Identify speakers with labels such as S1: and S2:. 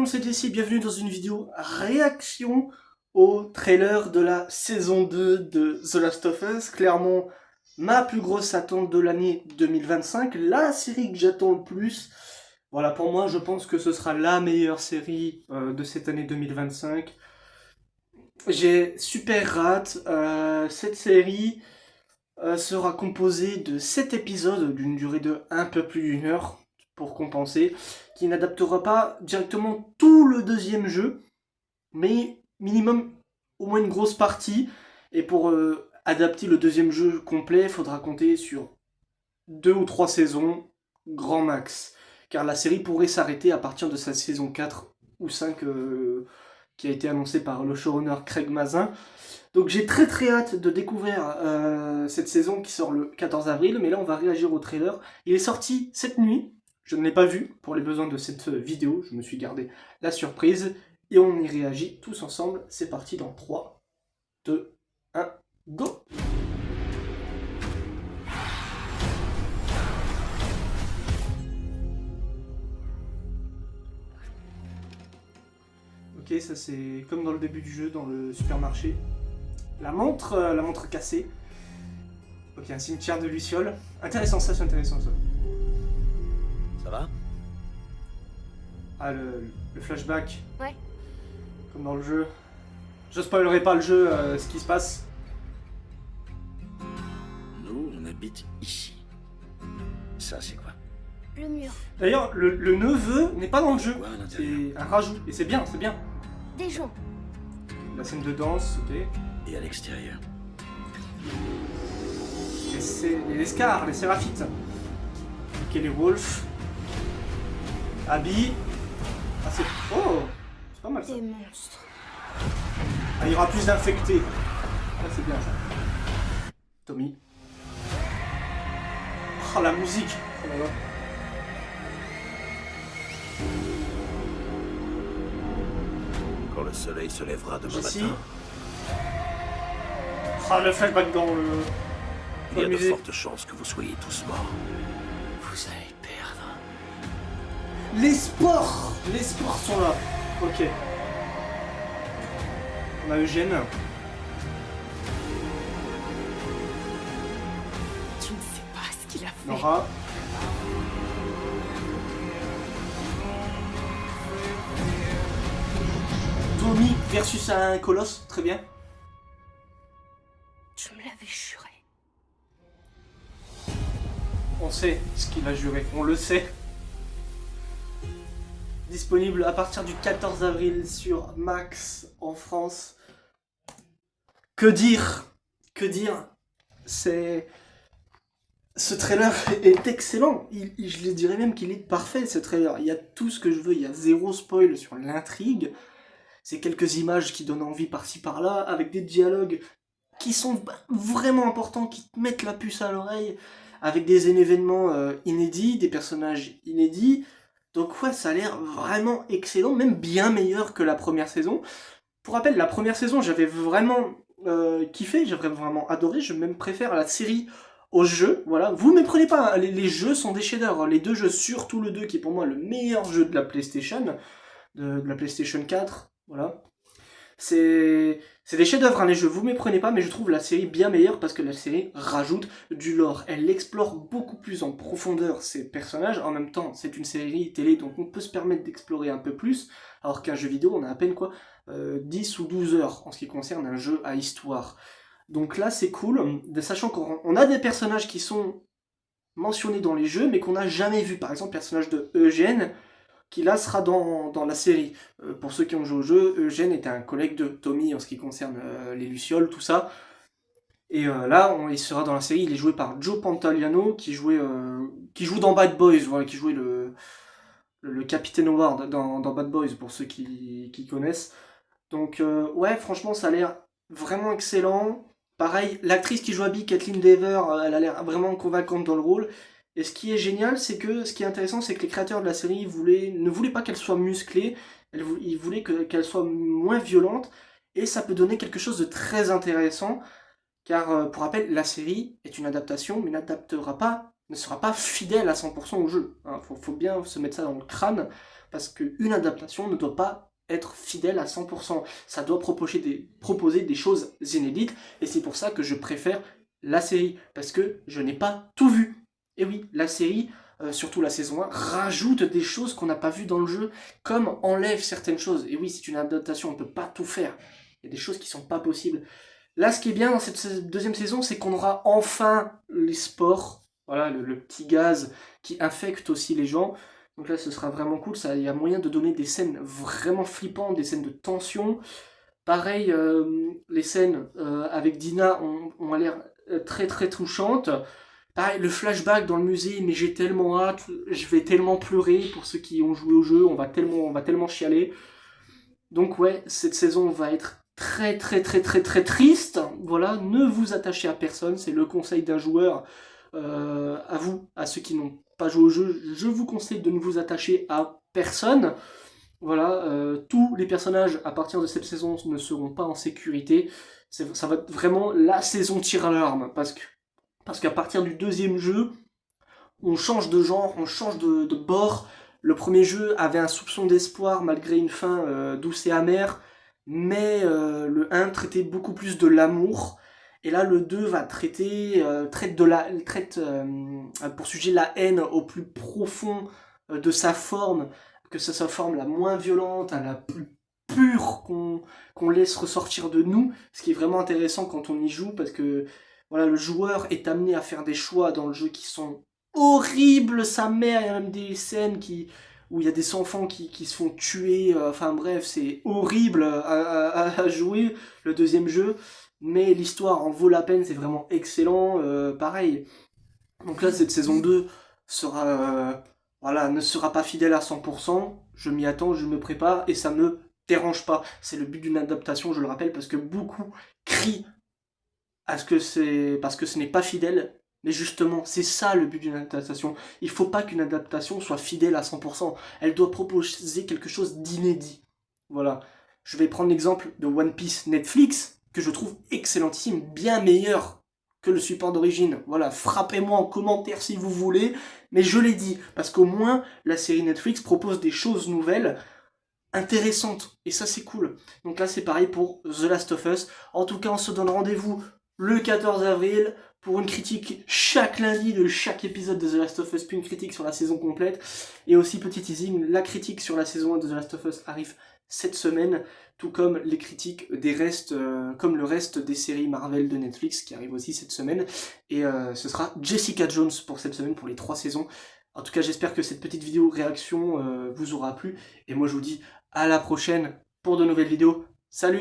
S1: c'est Jesse, bienvenue dans une vidéo réaction au trailer de la saison 2 de The Last of Us. Clairement, ma plus grosse attente de l'année 2025, la série que j'attends le plus. Voilà, pour moi, je pense que ce sera la meilleure série de cette année 2025. J'ai super hâte. Cette série sera composée de 7 épisodes d'une durée de un peu plus d'une heure, pour compenser, qui n'adaptera pas directement tout le deuxième jeu, mais minimum au moins une grosse partie. Et pour adapter le deuxième jeu complet, il faudra compter sur 2 ou 3 saisons, grand max. Car la série pourrait s'arrêter à partir de sa saison 4 ou 5 qui a été annoncée par le showrunner Craig Mazin. Donc j'ai très hâte de découvrir cette saison qui sort le 14 avril, mais là on va réagir au trailer. Il est sorti cette nuit, je ne l'ai pas vu pour les besoins de cette vidéo, je me suis gardé la surprise, et on y réagit tous ensemble. C'est parti dans 3, 2, 1, go! Ok, ça c'est comme dans le début du jeu, dans le supermarché. La montre cassée. Ok, un cimetière de lucioles. Intéressant, ça c'est intéressant ça.
S2: Ça va?
S1: Ah, le flashback.
S3: Ouais.
S1: Comme dans le jeu. Je spoilerai pas le jeu, ce qui se passe.
S2: Nous, on habite ici. Ça, c'est quoi?
S3: Le mur.
S1: D'ailleurs, le neveu n'est pas dans le jeu.
S2: Ouais, à l'intérieur.
S1: C'est un rajout. Et c'est bien, c'est bien.
S3: Des gens.
S1: La scène de danse, ok.
S2: Et à l'extérieur?
S1: Les Scars, les Séraphites. Ok, les Wolves. Abby. Ah, c'est... Oh! C'est pas mal ça.
S3: Des monstres.
S1: Ah, il y aura plus d'infectés. Ah, c'est bien ça. Tommy. Oh, la musique. Oh là là.
S2: Quand le soleil se lèvera demain
S1: Jesse.
S2: matin,
S1: Ah, le flashback dans le
S2: il y a de
S1: musée.
S2: fortes chances que vous soyez tous morts. Vous allez perdre.
S1: Les sports sont là. Ok. On a Eugène.
S3: Tu ne sais pas ce qu'il a fait.
S1: Nora. Tommy versus un colosse, très bien.
S3: Tu me l'avais juré.
S1: On sait ce qu'il va jurer, on le sait. Disponible à partir du 14 avril sur Max en France. Que dire? Que dire? C'est... Ce trailer est excellent. Je les dirais même qu'il est parfait, ce trailer. Il y a tout ce que je veux, il y a zéro spoil sur l'intrigue. C'est quelques images qui donnent envie par-ci par-là, avec des dialogues qui sont vraiment importants, qui te mettent la puce à l'oreille, avec des événements inédits, des personnages inédits. Donc ouais, ça a l'air vraiment excellent, même bien meilleur que la première saison. Pour rappel, la première saison, j'avais vraiment kiffé, j'avais vraiment adoré, je même préfère la série au jeu, voilà. Vous ne méprenez pas, hein, les jeux sont des chefs-d'œuvre, les deux jeux, surtout le 2, qui est pour moi le meilleur jeu de la PlayStation, de la PlayStation 4, voilà. C'est des chefs-d'œuvre, hein, les jeux, vous méprenez pas, mais je trouve la série bien meilleure parce que la série rajoute du lore. Elle explore beaucoup plus en profondeur ses personnages. En même temps, c'est une série télé, donc on peut se permettre d'explorer un peu plus, alors qu'un jeu vidéo, on a à peine quoi 10 ou 12 heures en ce qui concerne un jeu à histoire. Donc là, c'est cool, sachant qu'on a des personnages qui sont mentionnés dans les jeux, mais qu'on n'a jamais vus. Par exemple, le personnage de Eugène, qui là sera dans la série. Pour ceux qui ont joué au jeu, Eugène était un collègue de Tommy en ce qui concerne les Lucioles, tout ça. Et là, il sera dans la série, il est joué par Joe Pantoliano, qui joue dans Bad Boys, voilà, qui jouait le Capitaine Howard dans Bad Boys, pour ceux qui connaissent. Donc ouais, franchement, ça a l'air vraiment excellent. Pareil, l'actrice qui joue Abby, Kathleen Dever, elle a l'air vraiment convaincante dans le rôle. Et ce qui est génial, c'est que ce qui est intéressant, c'est que les créateurs de la série ne voulaient pas qu'elle soit musclée, ils voulaient qu'elle soit moins violente, et ça peut donner quelque chose de très intéressant, car pour rappel, la série est une adaptation, mais n'adaptera pas ne sera pas fidèle à 100% au jeu. Hein. Faut bien se mettre ça dans le crâne, parce qu'une adaptation ne doit pas être fidèle à 100%. Ça doit proposer des choses inédites, et c'est pour ça que je préfère la série, parce que je n'ai pas tout vu. Et oui, la série, surtout la saison 1, rajoute des choses qu'on n'a pas vues dans le jeu, comme enlève certaines choses. Et oui, c'est une adaptation, on ne peut pas tout faire. Il y a des choses qui ne sont pas possibles. Là, ce qui est bien dans cette deuxième saison, c'est qu'on aura enfin les sports, voilà, le petit gaz qui infecte aussi les gens. Donc là, ce sera vraiment cool. Il y a moyen de donner des scènes vraiment flippantes, des scènes de tension. Pareil, les scènes avec Dina ont l'air très très touchantes. Pareil, le flashback dans le musée, mais j'ai tellement hâte, je vais tellement pleurer pour ceux qui ont joué au jeu, on va tellement chialer. Donc ouais, cette saison va être très très très très très triste. Voilà, ne vous attachez à personne, c'est le conseil d'un joueur. À vous, à ceux qui n'ont pas joué au jeu, je vous conseille de ne vous attacher à personne. Voilà, tous les personnages à partir de cette saison ne seront pas en sécurité. Ça va être vraiment la saison tire à l'arme, parce qu'à partir du deuxième jeu, on change de genre, on change de bord. Le premier jeu avait un soupçon d'espoir malgré une fin douce et amère, mais le 1 traitait beaucoup plus de l'amour. Et là, le 2 va traite pour sujet la haine au plus profond de sa forme, que ce soit forme la moins violente, à la plus pure qu'on laisse ressortir de nous, ce qui est vraiment intéressant quand on y joue, parce que voilà, le joueur est amené à faire des choix dans le jeu qui sont horribles, sa mère, il y a même des scènes où il y a des enfants qui se font tuer, enfin bref, c'est horrible à jouer, le deuxième jeu, mais l'histoire en vaut la peine, c'est vraiment excellent, pareil. Donc là, cette saison 2 ne sera pas fidèle à 100%, je m'y attends, je me prépare, et ça me dérange pas. C'est le but d'une adaptation, je le rappelle, parce que beaucoup crient parce que ce n'est pas fidèle, mais justement, c'est ça le but d'une adaptation. Il faut pas qu'une adaptation soit fidèle à 100%, elle doit proposer quelque chose d'inédit. Voilà. Je vais prendre l'exemple de One Piece Netflix, que je trouve excellentissime, bien meilleur que le support d'origine. Voilà, frappez-moi en commentaire si vous voulez, mais je l'ai dit, parce qu'au moins, la série Netflix propose des choses nouvelles, intéressantes, et ça c'est cool. Donc là c'est pareil pour The Last of Us. En tout cas, on se donne rendez-vous le 14 avril pour une critique chaque lundi de chaque épisode de The Last of Us, puis une critique sur la saison complète. Et aussi, petit teasing, la critique sur la saison 1 de The Last of Us arrive cette semaine, tout comme les critiques des restes, comme le reste des séries Marvel de Netflix qui arrivent aussi cette semaine. Et ce sera Jessica Jones pour cette semaine, pour les 3 saisons. En tout cas, j'espère que cette petite vidéo réaction vous aura plu. Et moi, je vous dis à la prochaine pour de nouvelles vidéos. Salut!